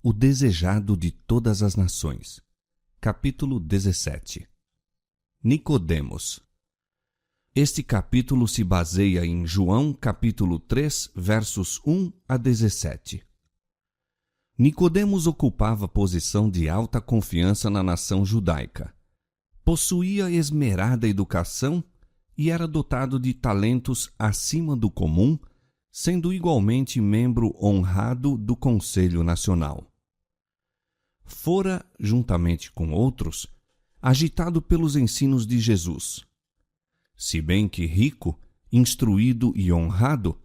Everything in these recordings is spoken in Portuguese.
O desejado de todas as nações. Capítulo 17. Nicodemos. Este capítulo se baseia em João, capítulo 3, versos 1 a 17. Nicodemos ocupava posição de alta confiança na nação judaica. Possuía esmerada educação e era dotado de talentos acima do comum, sendo igualmente membro honrado do Conselho Nacional. Fora, juntamente com outros, agitado pelos ensinos de Jesus. Se bem que rico, instruído e honrado,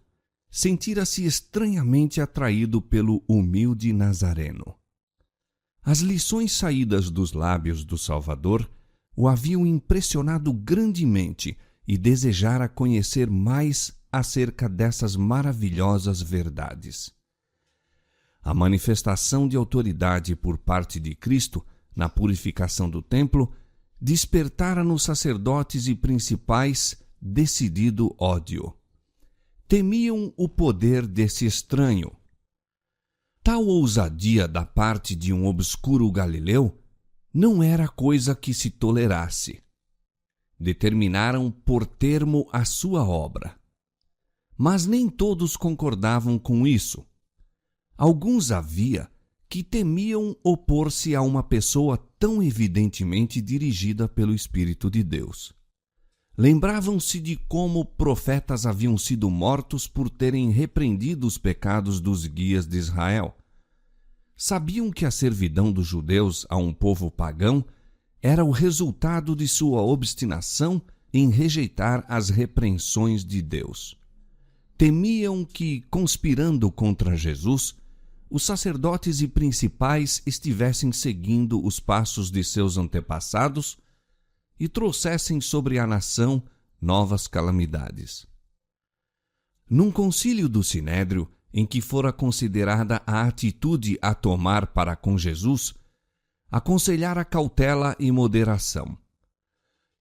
sentira-se estranhamente atraído pelo humilde Nazareno. As lições saídas dos lábios do Salvador o haviam impressionado grandemente e desejara conhecer mais acerca dessas maravilhosas verdades. A manifestação de autoridade por parte de Cristo na purificação do templo despertara nos sacerdotes e principais decidido ódio. Temiam o poder desse estranho. Tal ousadia da parte de um obscuro galileu não era coisa que se tolerasse. Determinaram pôr termo à sua obra. Mas nem todos concordavam com isso. Alguns havia que temiam opor-se a uma pessoa tão evidentemente dirigida pelo Espírito de Deus. Lembravam-se de como profetas haviam sido mortos por terem repreendido os pecados dos guias de Israel. Sabiam que a servidão dos judeus a um povo pagão era o resultado de sua obstinação em rejeitar as repreensões de Deus. Temiam que, conspirando contra Jesus, os sacerdotes e principais estivessem seguindo os passos de seus antepassados e trouxessem sobre a nação novas calamidades. Num concílio do Sinédrio, em que fora considerada a atitude a tomar para com Jesus, aconselhara cautela e moderação.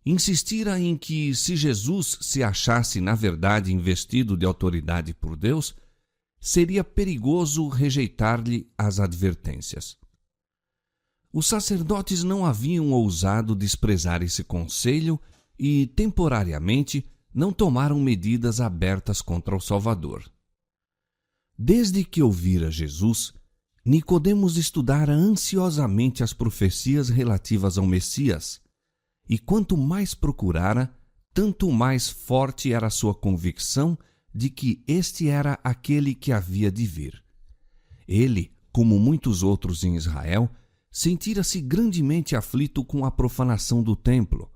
Insistira em que, se Jesus se achasse na verdade investido de autoridade por Deus, seria perigoso rejeitar-lhe as advertências. Os sacerdotes não haviam ousado desprezar esse conselho e, temporariamente, não tomaram medidas abertas contra o Salvador. Desde que ouvira Jesus, Nicodemos estudara ansiosamente as profecias relativas ao Messias, e quanto mais procurara, tanto mais forte era a sua convicção de que este era aquele que havia de vir. Ele, como muitos outros em Israel, sentira-se grandemente aflito com a profanação do templo.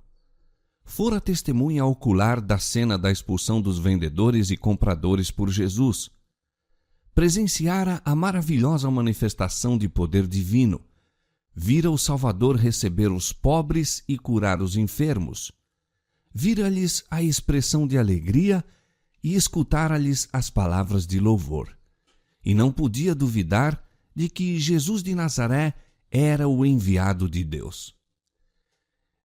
Fora testemunha ocular da cena da expulsão dos vendedores e compradores por Jesus. Presenciara a maravilhosa manifestação de poder divino. Vira o Salvador receber os pobres e curar os enfermos. Vira-lhes a expressão de alegria e escutara-lhes as palavras de louvor. E não podia duvidar de que Jesus de Nazaré era o enviado de Deus.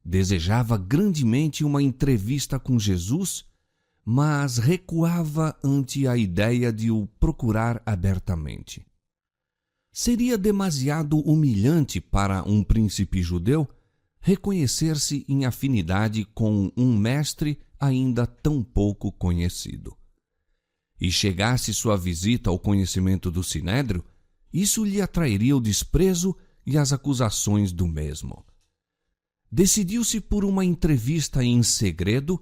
Desejava grandemente uma entrevista com Jesus, mas recuava ante a ideia de o procurar abertamente. Seria demasiado humilhante para um príncipe judeu reconhecer-se em afinidade com um mestre ainda tão pouco conhecido. E chegasse sua visita ao conhecimento do Sinédrio, isso lhe atrairia o desprezo e as acusações do mesmo. Decidiu-se por uma entrevista em segredo,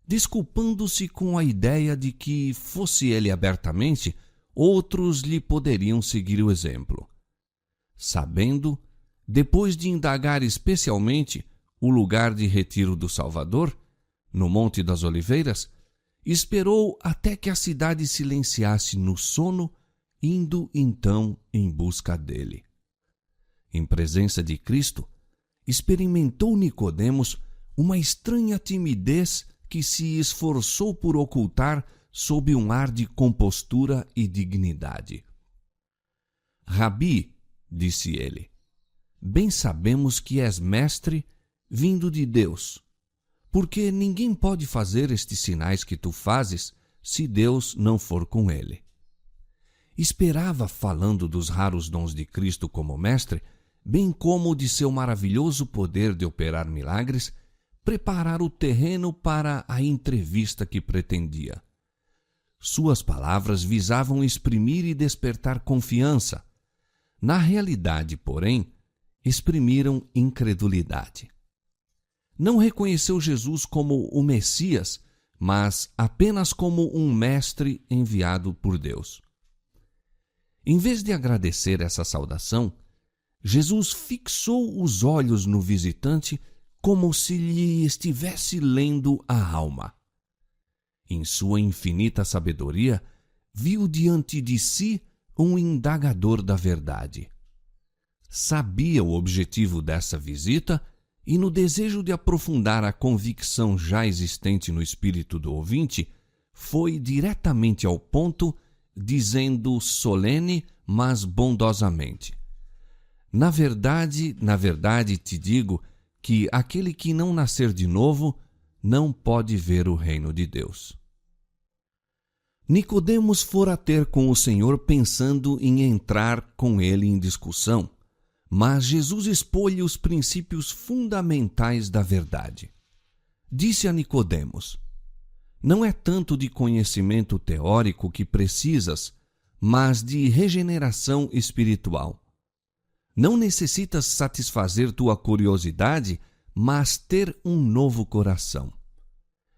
desculpando-se com a ideia de que, fosse ele abertamente, outros lhe poderiam seguir o exemplo. Sabendo, depois de indagar especialmente o lugar de retiro do Salvador, no Monte das Oliveiras, esperou até que a cidade silenciasse no sono, indo então em busca dele. Em presença de Cristo, experimentou Nicodemos uma estranha timidez que se esforçou por ocultar sob um ar de compostura e dignidade. Rabi, disse ele, bem sabemos que és mestre vindo de Deus, porque ninguém pode fazer estes sinais que tu fazes se Deus não for com ele. esperava, falando dos raros dons de Cristo como mestre, bem como de seu maravilhoso poder de operar milagres, preparar o terreno para a entrevista que pretendia. Suas palavras visavam exprimir e despertar confiança. Na realidade, porém, exprimiram incredulidade. Não reconheceu Jesus como o Messias, mas apenas como um mestre enviado por Deus. Em vez de agradecer essa saudação, Jesus fixou os olhos no visitante como se lhe estivesse lendo a alma. Em sua infinita sabedoria, viu diante de si um indagador da verdade. Sabia o objetivo dessa visita e, no desejo de aprofundar a convicção já existente no espírito do ouvinte, foi diretamente ao ponto, dizendo solene, mas bondosamente: Na verdade te digo que aquele que não nascer de novo não pode ver o reino de Deus. Nicodemos fora ter com o Senhor pensando em entrar com ele em discussão, mas Jesus expôs-lhe os princípios fundamentais da verdade. Disse a Nicodemos: Não é tanto de conhecimento teórico que precisas, mas de regeneração espiritual. Não necessitas satisfazer tua curiosidade, mas ter um novo coração.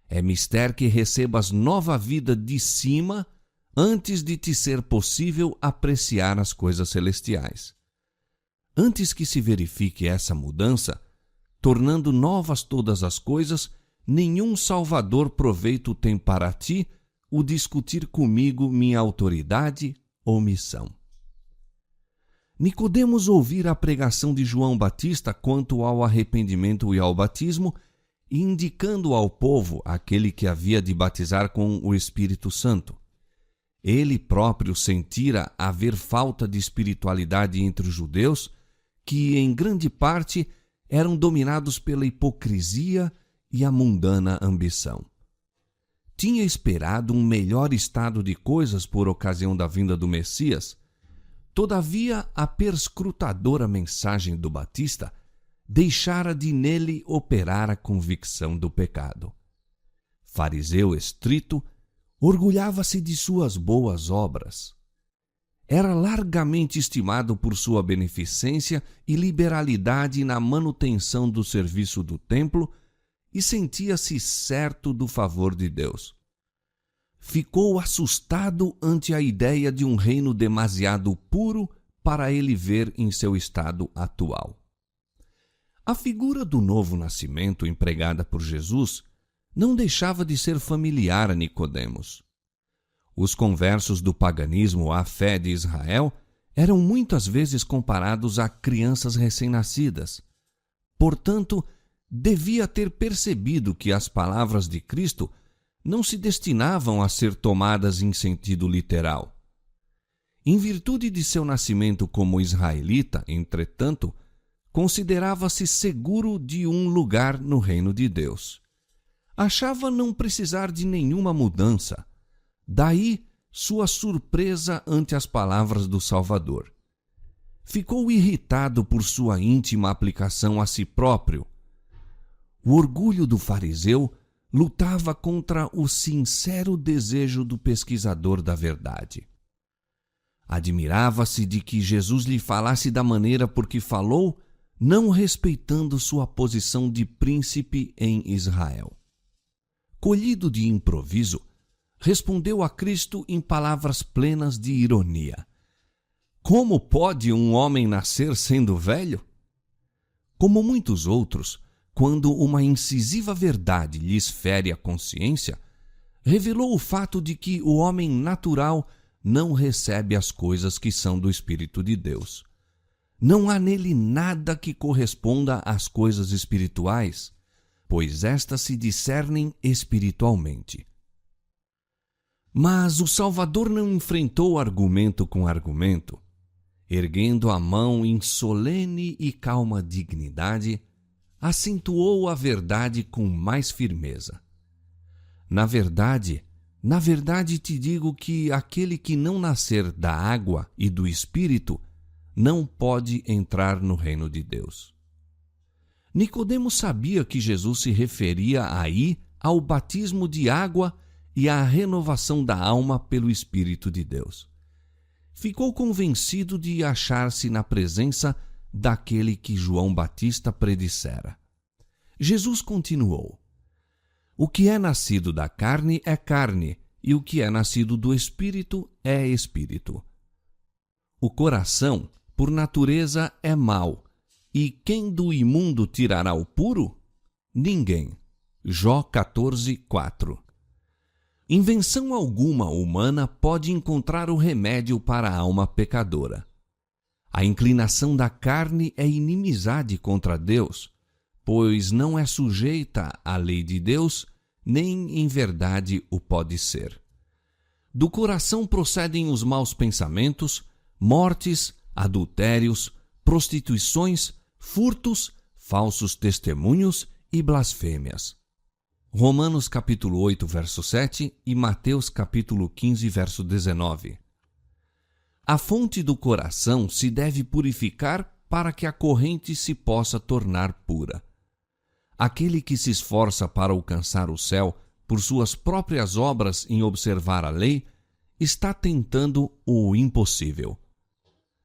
É mister que recebas nova vida de cima antes de te ser possível apreciar as coisas celestiais. Antes que se verifique essa mudança, tornando novas todas as coisas, nenhum salvador proveito tem para ti o discutir comigo minha autoridade ou missão. Nicodemos ouvira a pregação de João Batista quanto ao arrependimento e ao batismo, indicando ao povo aquele que havia de batizar com o Espírito Santo. Ele próprio sentira haver falta de espiritualidade entre os judeus, que em grande parte eram dominados pela hipocrisia e a mundana ambição. Tinha esperado um melhor estado de coisas por ocasião da vinda do Messias. Todavia, a perscrutadora mensagem do Batista deixara de nele operar a convicção do pecado. Fariseu estrito, orgulhava-se de suas boas obras. Era largamente estimado por sua beneficência e liberalidade na manutenção do serviço do templo e sentia-se certo do favor de Deus. Ficou assustado ante a ideia de um reino demasiado puro para ele ver em seu estado atual. A figura do novo nascimento empregada por Jesus não deixava de ser familiar a Nicodemos. Os conversos do paganismo à fé de Israel eram muitas vezes comparados a crianças recém-nascidas. Portanto, devia ter percebido que as palavras de Cristo não se destinavam a ser tomadas em sentido literal. Em virtude de seu nascimento como israelita, entretanto, considerava-se seguro de um lugar no reino de Deus. Achava não precisar de nenhuma mudança. Daí sua surpresa ante as palavras do Salvador. Ficou irritado por sua íntima aplicação a si próprio. O orgulho do fariseu lutava contra o sincero desejo do pesquisador da verdade. Admirava-se de que Jesus lhe falasse da maneira por que falou, não respeitando sua posição de príncipe em Israel. Colhido de improviso, respondeu a Cristo em palavras plenas de ironia: Como pode um homem nascer sendo velho? Como muitos outros, quando uma incisiva verdade lhes fere a consciência, revelou o fato de que o homem natural não recebe as coisas que são do Espírito de Deus. Não há nele nada que corresponda às coisas espirituais, pois estas se discernem espiritualmente. Mas o Salvador não enfrentou argumento com argumento. Erguendo a mão em solene e calma dignidade, acentuou a verdade com mais firmeza. Na verdade, Na verdade te digo que aquele que não nascer da água e do Espírito não pode entrar no reino de Deus. Nicodemos sabia que Jesus se referia aí ao batismo de água e à renovação da alma pelo Espírito de Deus. Ficou convencido de achar-se na presença daquele que João Batista predissera. Jesus continuou: o que é nascido da carne é carne, e o que é nascido do Espírito é espírito. O coração, por natureza, é mau, e quem do imundo tirará o puro? Ninguém. Jó 14:4. Invenção alguma humana pode encontrar o remédio para a alma pecadora. A inclinação da carne é inimizade contra Deus, pois não é sujeita à lei de Deus, nem em verdade o pode ser. Do coração procedem os maus pensamentos, mortes, adultérios, prostituições, furtos, falsos testemunhos e blasfêmias. Romanos capítulo 8, verso 7 e Mateus capítulo 15, verso 19. A fonte do coração se deve purificar para que a corrente se possa tornar pura. Aquele que se esforça para alcançar o céu por suas próprias obras em observar a lei, está tentando o impossível.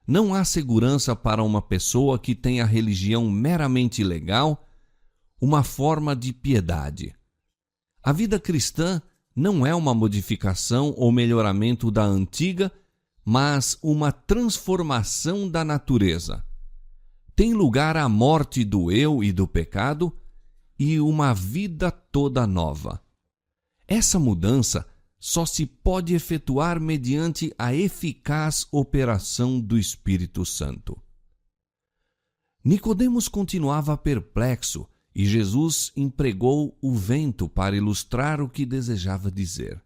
Não há segurança para uma pessoa que tem a religião meramente legal, uma forma de piedade. A vida cristã não é uma modificação ou melhoramento da antiga, mas uma transformação da natureza. Tem lugar a morte do eu e do pecado e uma vida toda nova. Essa mudança só se pode efetuar mediante a eficaz operação do Espírito Santo. Nicodemos continuava perplexo e Jesus empregou o vento para ilustrar o que desejava dizer.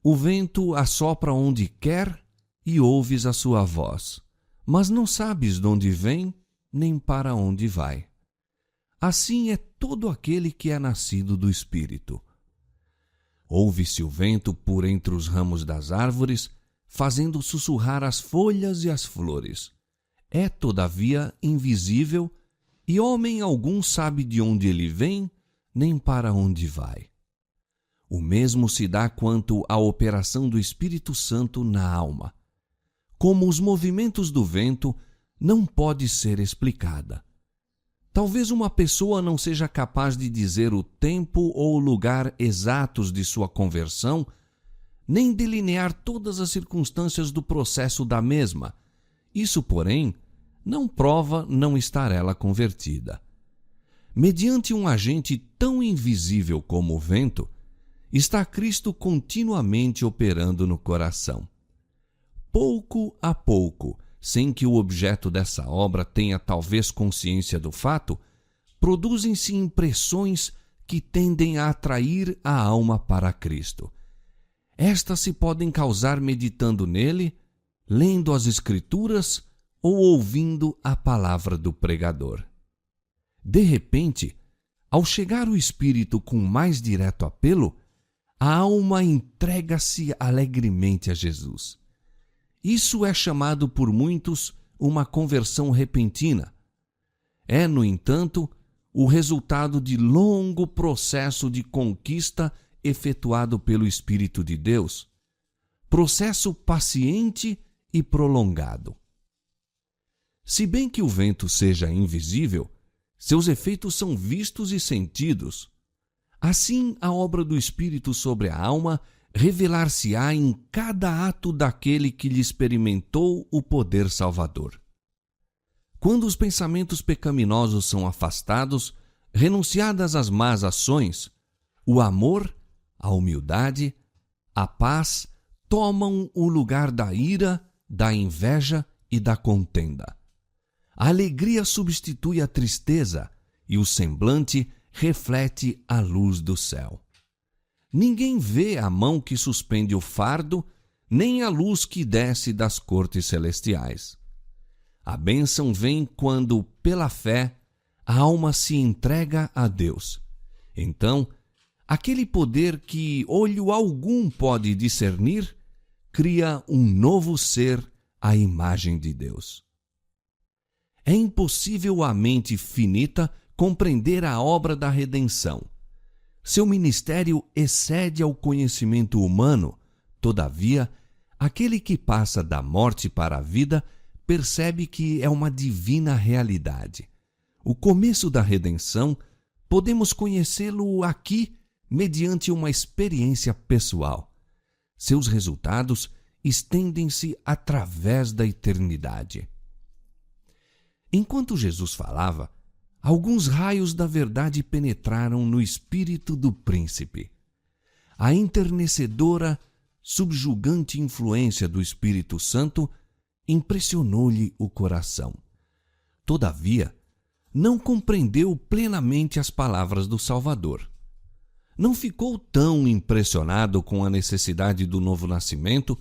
O vento assopra onde quer e ouves a sua voz, mas não sabes de onde vem nem para onde vai. Assim é todo aquele que é nascido do Espírito. Ouve-se o vento por entre os ramos das árvores, fazendo sussurrar as folhas e as flores. É, todavia, invisível, e homem algum sabe de onde ele vem, nem para onde vai. O mesmo se dá quanto à operação do Espírito Santo na alma. Como os movimentos do vento, não pode ser explicada. Talvez uma pessoa não seja capaz de dizer o tempo ou o lugar exatos de sua conversão, nem delinear todas as circunstâncias do processo da mesma. Isso, porém, não prova não estar ela convertida. Mediante um agente tão invisível como o vento, está Cristo continuamente operando no coração. Pouco a pouco, sem que o objeto dessa obra tenha talvez consciência do fato, produzem-se impressões que tendem a atrair a alma para Cristo. Estas se podem causar meditando nele, lendo as Escrituras ou ouvindo a palavra do pregador. De repente, ao chegar o Espírito com mais direto apelo, a alma entrega-se alegremente a Jesus. Isso é chamado por muitos uma conversão repentina. É, no entanto, o resultado de longo processo de conquista efetuado pelo Espírito de Deus, processo paciente e prolongado. Se bem que o vento seja invisível, seus efeitos são vistos e sentidos. Assim, a obra do Espírito sobre a alma revelar-se-á em cada ato daquele que lhe experimentou o poder salvador. Quando os pensamentos pecaminosos são afastados, renunciadas as más ações, o amor, a humildade, a paz tomam o lugar da ira, da inveja e da contenda. A alegria substitui a tristeza e o semblante reflete a luz do céu. Ninguém vê a mão que suspende o fardo, nem a luz que desce das cortes celestiais. A bênção vem quando, pela fé, a alma se entrega a Deus. Então, aquele poder que olho algum pode discernir, cria um novo ser à imagem de Deus. É impossível à mente finita compreender a obra da redenção. Seu ministério excede ao conhecimento humano, todavia, aquele que passa da morte para a vida percebe que é uma divina realidade. O começo da redenção, podemos conhecê-lo aqui mediante uma experiência pessoal. Seus resultados estendem-se através da eternidade. Enquanto Jesus falava, alguns raios da verdade penetraram no espírito do príncipe. A enternecedora, subjugante influência do Espírito Santo impressionou-lhe o coração. Todavia, não compreendeu plenamente as palavras do Salvador. Não ficou tão impressionado com a necessidade do novo nascimento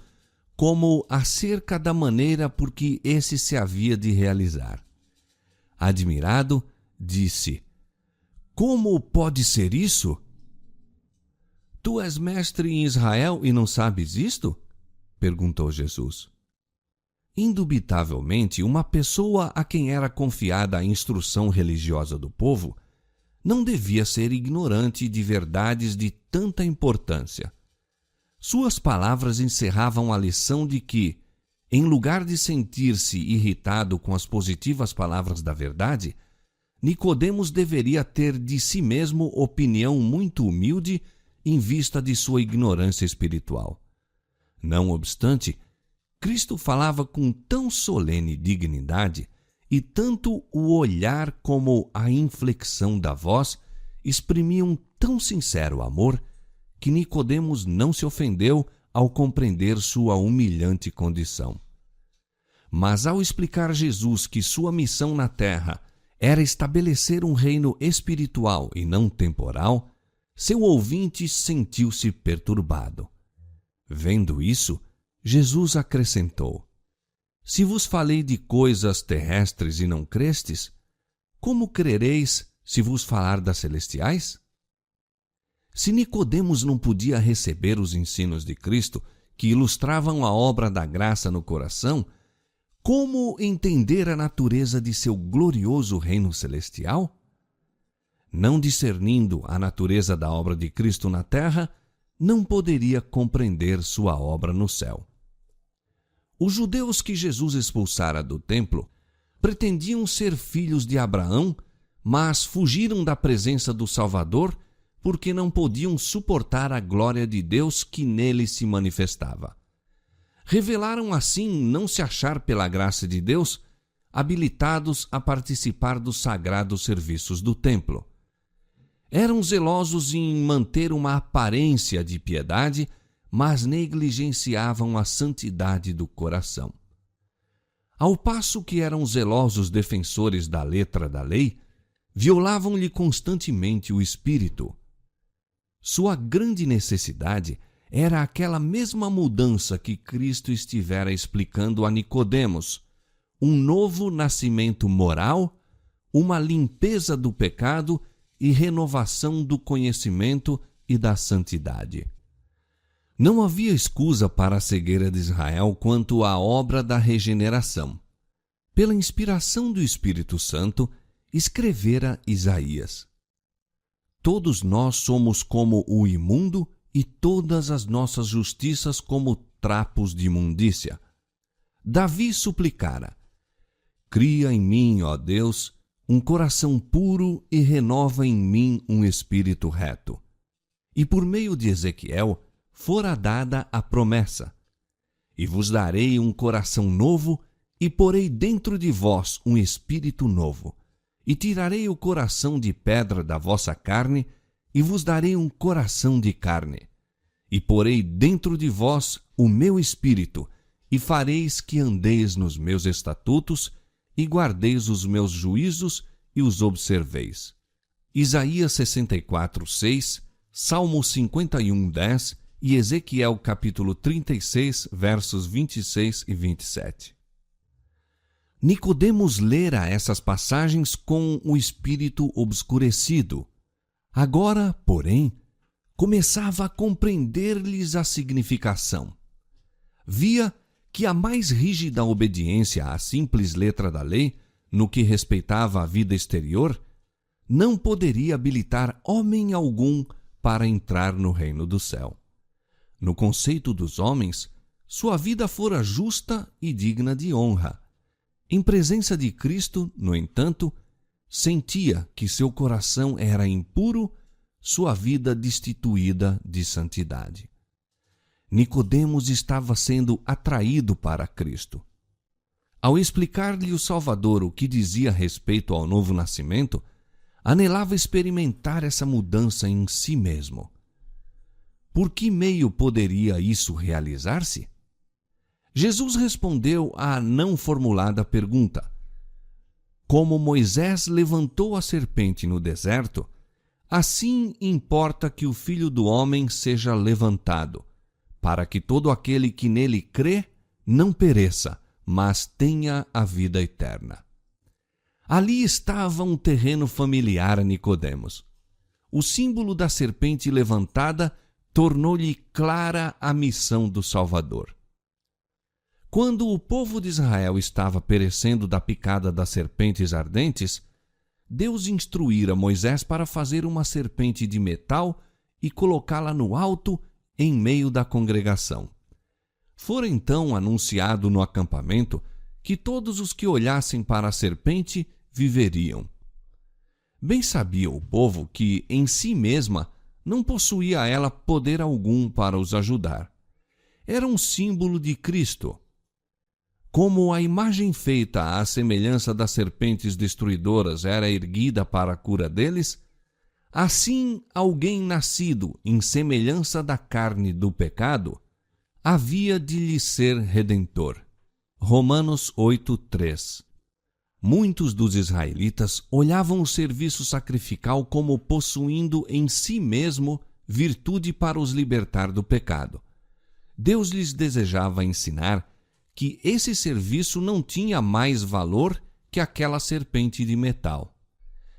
como acerca da maneira por que esse se havia de realizar. Admirado, disse: "Como pode ser isso? Tu és mestre em Israel e não sabes isto?" perguntou Jesus. Indubitavelmente, uma pessoa a quem era confiada a instrução religiosa do povo não devia ser ignorante de verdades de tanta importância. Suas palavras encerravam a lição de que, em lugar de sentir-se irritado com as positivas palavras da verdade, Nicodemos deveria ter de si mesmo opinião muito humilde em vista de sua ignorância espiritual. Não obstante, Cristo falava com tão solene dignidade e tanto o olhar como a inflexão da voz exprimiam tão sincero amor que Nicodemos não se ofendeu ao compreender sua humilhante condição. Mas ao explicar Jesus que sua missão na terra era estabelecer um reino espiritual e não temporal, seu ouvinte sentiu-se perturbado. Vendo isso, Jesus acrescentou: "Se vos falei de coisas terrestres e não crestes, como crereis se vos falar das celestiais?" Se Nicodemos não podia receber os ensinos de Cristo, que ilustravam a obra da graça no coração, como entender a natureza de seu glorioso reino celestial? Não discernindo a natureza da obra de Cristo na terra, não poderia compreender sua obra no céu. Os judeus que Jesus expulsara do templo pretendiam ser filhos de Abraão, mas fugiram da presença do Salvador porque não podiam suportar a glória de Deus que nele se manifestava. Revelaram assim não se achar pela graça de Deus habilitados a participar dos sagrados serviços do templo. Eram zelosos em manter uma aparência de piedade, mas negligenciavam a santidade do coração. Ao passo que eram zelosos defensores da letra da lei, violavam-lhe constantemente o espírito. Sua grande necessidade era aquela mesma mudança que Cristo estivera explicando a Nicodemos, um novo nascimento moral, uma limpeza do pecado e renovação do conhecimento e da santidade. Não havia escusa para a cegueira de Israel quanto à obra da regeneração. Pela inspiração do Espírito Santo, escrevera Isaías: "Todos nós somos como o imundo e todas as nossas justiças como trapos de imundícia." Davi suplicara: "Cria em mim, ó Deus, um coração puro e renova em mim um espírito reto." E por meio de Ezequiel fora dada a promessa: "E vos darei um coração novo e porei dentro de vós um espírito novo. E tirarei o coração de pedra da vossa carne, e vos darei um coração de carne. E porei dentro de vós o meu espírito, e fareis que andeis nos meus estatutos, e guardeis os meus juízos, e os observeis." Isaías 64:6, Salmo 51:10 e Ezequiel capítulo 36, versos 26 e 27. Nicodemos lera essas passagens com o espírito obscurecido. Agora, porém, começava a compreender-lhes a significação. Via que a mais rígida obediência à simples letra da lei, no que respeitava à vida exterior, não poderia habilitar homem algum para entrar no reino do céu. No conceito dos homens, sua vida fora justa e digna de honra. Em presença de Cristo, no entanto, sentia que seu coração era impuro, sua vida destituída de santidade. Nicodemos estava sendo atraído para Cristo. Ao explicar-lhe o Salvador o que dizia a respeito ao novo nascimento, anelava experimentar essa mudança em si mesmo. Por que meio poderia isso realizar-se? Jesus respondeu à não formulada pergunta. Como Moisés levantou a serpente no deserto, assim importa que o Filho do Homem seja levantado, para que todo aquele que nele crê não pereça, mas tenha a vida eterna. Ali estava um terreno familiar a Nicodemos. O símbolo da serpente levantada tornou-lhe clara a missão do Salvador. Quando o povo de Israel estava perecendo da picada das serpentes ardentes, Deus instruíra Moisés para fazer uma serpente de metal e colocá-la no alto em meio da congregação. Fora então anunciado no acampamento que todos os que olhassem para a serpente viveriam. Bem sabia o povo que, em si mesma, não possuía ela poder algum para os ajudar. Era um símbolo de Cristo. Como a imagem feita à semelhança das serpentes destruidoras era erguida para a cura deles, assim alguém nascido em semelhança da carne do pecado havia de lhe ser redentor. Romanos 8:3. Muitos dos israelitas olhavam o serviço sacrificial como possuindo em si mesmo virtude para os libertar do pecado. Deus lhes desejava ensinar que esse serviço não tinha mais valor que aquela serpente de metal.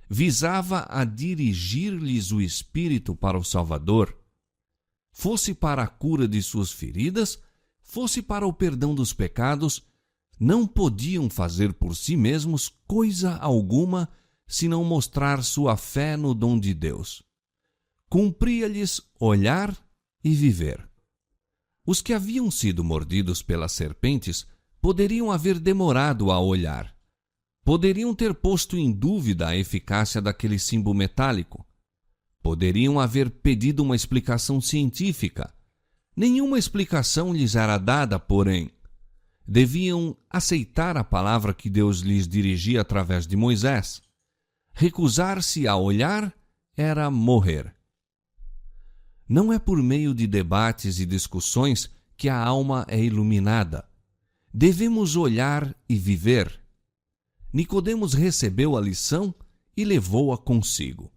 Visava a dirigir-lhes o Espírito para o Salvador, fosse para a cura de suas feridas, fosse para o perdão dos pecados. Não podiam fazer por si mesmos coisa alguma senão mostrar sua fé no dom de Deus. Cumpria-lhes olhar e viver. Os que haviam sido mordidos pelas serpentes poderiam haver demorado a olhar. Poderiam ter posto em dúvida a eficácia daquele símbolo metálico. Poderiam haver pedido uma explicação científica. Nenhuma explicação lhes era dada, porém, deviam aceitar a palavra que Deus lhes dirigia através de Moisés. Recusar-se a olhar era morrer. Não é por meio de debates e discussões que a alma é iluminada. Devemos olhar e viver. Nicodemos recebeu a lição e levou-a consigo.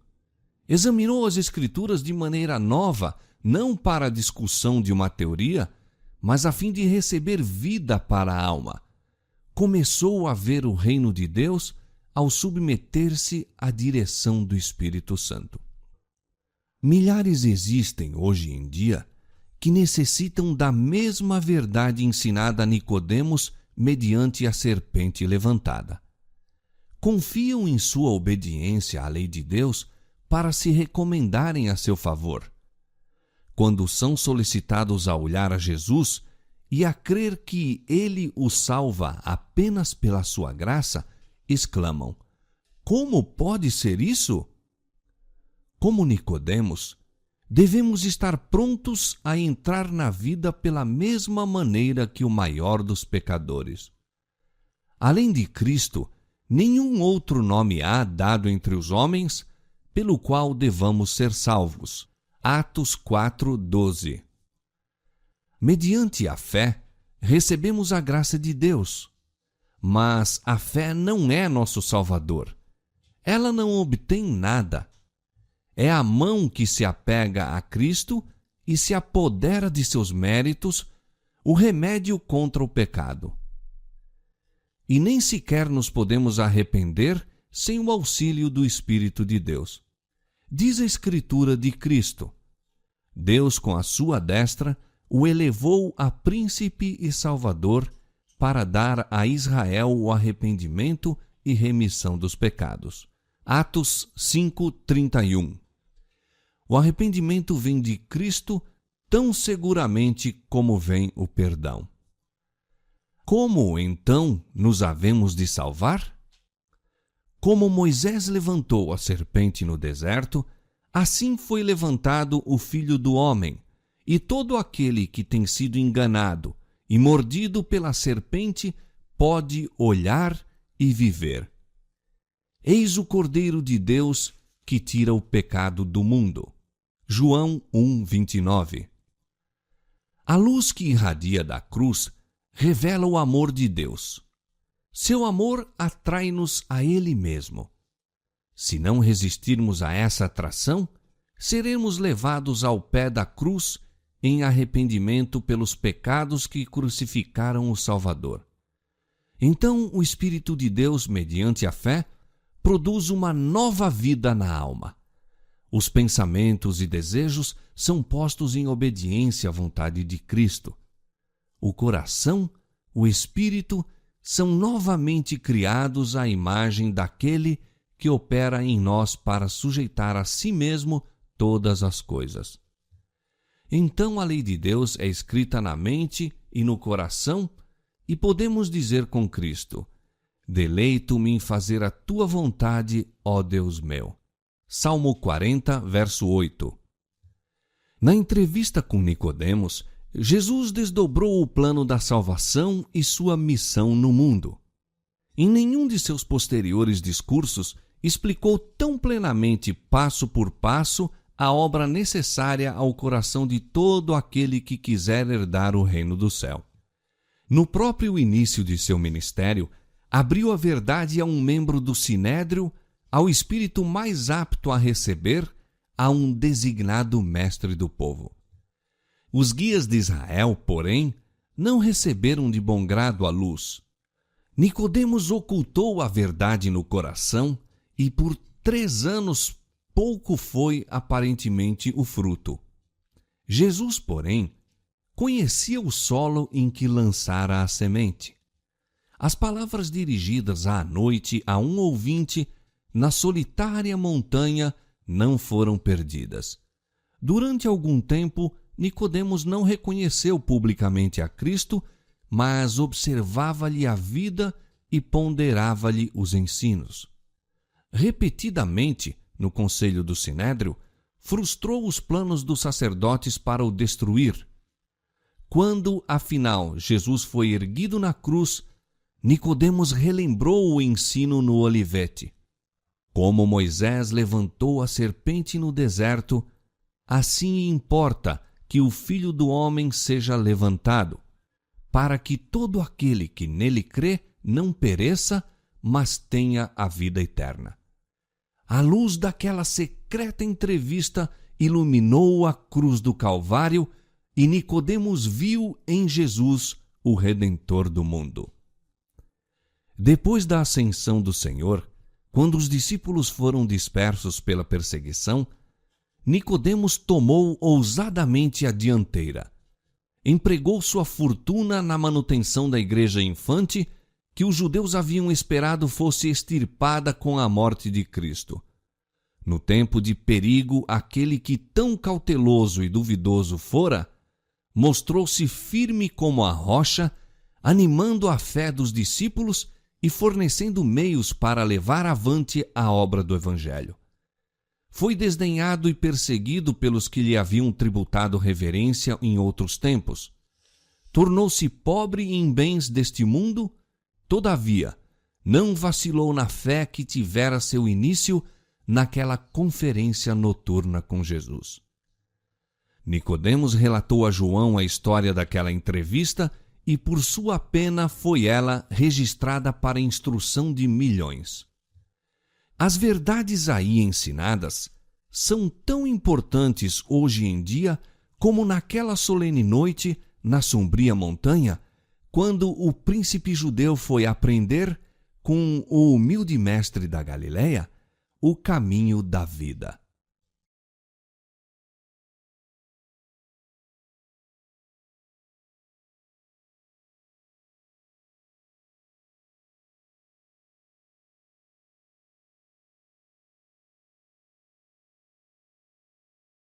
Examinou as Escrituras de maneira nova, não para a discussão de uma teoria, mas a fim de receber vida para a alma. Começou a ver o reino de Deus ao submeter-se à direção do Espírito Santo. Milhares existem hoje em dia que necessitam da mesma verdade ensinada a Nicodemos mediante a serpente levantada. Confiam em sua obediência à lei de Deus para se recomendarem a seu favor. Quando são solicitados a olhar a Jesus e a crer que Ele os salva apenas pela sua graça, exclamam: "Como pode ser isso?" Como Nicodemos, devemos estar prontos a entrar na vida pela mesma maneira que o maior dos pecadores. Além de Cristo, nenhum outro nome há dado entre os homens pelo qual devamos ser salvos. Atos 4:12. Mediante a fé, recebemos a graça de Deus. Mas a fé não é nosso Salvador. Ela não obtém nada. É a mão que se apega a Cristo e se apodera de seus méritos, o remédio contra o pecado. E nem sequer nos podemos arrepender sem o auxílio do Espírito de Deus. Diz a Escritura de Cristo: Deus, com a sua destra, o elevou a príncipe e salvador para dar a Israel o arrependimento e remissão dos pecados. Atos 5:31. O arrependimento vem de Cristo tão seguramente como vem o perdão. Como, então, nos havemos de salvar? Como Moisés levantou a serpente no deserto, assim foi levantado o Filho do Homem, e todo aquele que tem sido enganado e mordido pela serpente pode olhar e viver. Eis o Cordeiro de Deus que tira o pecado do mundo. João 1:29. A luz que irradia da cruz revela o amor de Deus. Seu amor atrai-nos a Ele mesmo. Se não resistirmos a essa atração, seremos levados ao pé da cruz em arrependimento pelos pecados que crucificaram o Salvador. Então o Espírito de Deus, mediante a fé, produz uma nova vida na alma. Os pensamentos e desejos são postos em obediência à vontade de Cristo. O coração, o espírito, são novamente criados à imagem daquele que opera em nós para sujeitar a si mesmo todas as coisas. Então a lei de Deus é escrita na mente e no coração, e podemos dizer com Cristo: deleito-me em fazer a tua vontade, ó Deus meu. Salmo 40, verso 8. Na entrevista com Nicodemos, Jesus desdobrou o plano da salvação e sua missão no mundo. Em nenhum de seus posteriores discursos explicou tão plenamente, passo por passo, a obra necessária ao coração de todo aquele que quiser herdar o reino do céu. No próprio início de seu ministério, abriu a verdade a um membro do Sinédrio, ao espírito mais apto a receber, a um designado mestre do povo. Os guias de Israel, porém, não receberam de bom grado a luz. Nicodemos ocultou a verdade no coração e por 3 anos pouco foi aparentemente o fruto. Jesus, porém, conhecia o solo em que lançara a semente. As palavras dirigidas à noite a um ouvinte na solitária montanha não foram perdidas. Durante algum tempo, Nicodemos não reconheceu publicamente a Cristo, mas observava-lhe a vida e ponderava-lhe os ensinos. Repetidamente, no conselho do Sinédrio, frustrou os planos dos sacerdotes para o destruir. Quando, afinal, Jesus foi erguido na cruz, Nicodemos relembrou o ensino no olivete. Como Moisés levantou a serpente no deserto, assim importa que o Filho do Homem seja levantado, para que todo aquele que nele crê não pereça, mas tenha a vida eterna. A luz daquela secreta entrevista iluminou a cruz do Calvário e Nicodemos viu em Jesus o Redentor do mundo. Depois da ascensão do Senhor, quando os discípulos foram dispersos pela perseguição, Nicodemos tomou ousadamente a dianteira. Empregou sua fortuna na manutenção da igreja infante, que os judeus haviam esperado fosse extirpada com a morte de Cristo. No tempo de perigo, aquele que tão cauteloso e duvidoso fora, mostrou-se firme como a rocha, animando a fé dos discípulos e fornecendo meios para levar avante a obra do Evangelho. Foi desdenhado e perseguido pelos que lhe haviam tributado reverência em outros tempos. Tornou-se pobre em bens deste mundo, todavia, não vacilou na fé que tivera seu início naquela conferência noturna com Jesus. Nicodemos relatou a João a história daquela entrevista e por sua pena foi ela registrada para a instrução de milhões. As verdades aí ensinadas são tão importantes hoje em dia como naquela solene noite na sombria montanha, quando o príncipe judeu foi aprender com o humilde mestre da Galileia o caminho da vida.